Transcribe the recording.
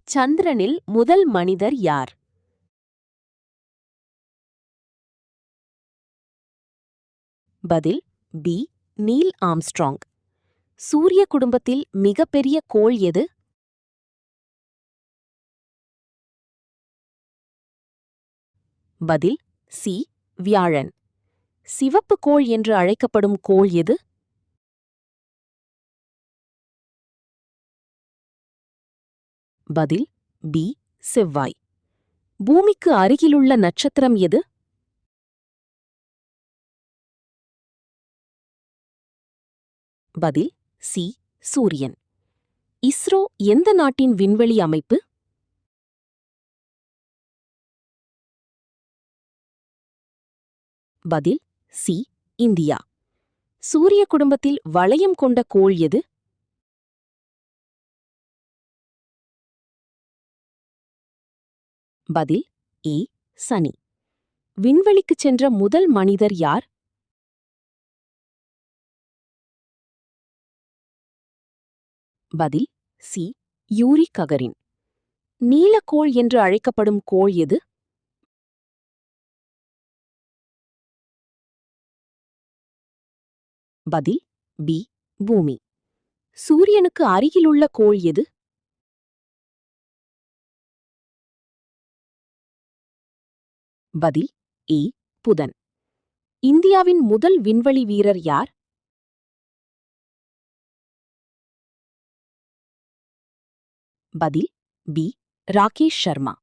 சந்திரனில் முதல் மனிதர் யார்? பதில் பி. Neil Armstrong. சூரிய குடும்பத்தில் மிகப்பெரிய கோள் எது? பதில் சி. வியாழன். சிவப்பு கோள் என்று அழைக்கப்படும் கோள் எது? பதில் பி. செவ்வாய். பூமிக்கு அருகிலுள்ள நட்சத்திரம் எது? பதில் சி. சூரியன். இஸ்ரோ எந்த நாட்டின் விண்வெளி அமைப்பு? பதில் சி. இந்தியா. சூரிய குடும்பத்தில் வளையம் கொண்ட கோள் எது? பதில் ஏ. சனி. விண்வெளிக்குச் சென்ற முதல் மனிதர் யார்? பதில் சி. யூரி ககரின். நீலக்கோள் என்று அழைக்கப்படும் கோள் எது? பதில் பி. பூமி. சூரியனுக்கு அருகிலுள்ள கோள் எது? பதில் ஏ. புதன். இந்தியாவின் முதல் விண்வெளி வீரர் யார்? பதில் பி. ராகேஷ் சர்மா.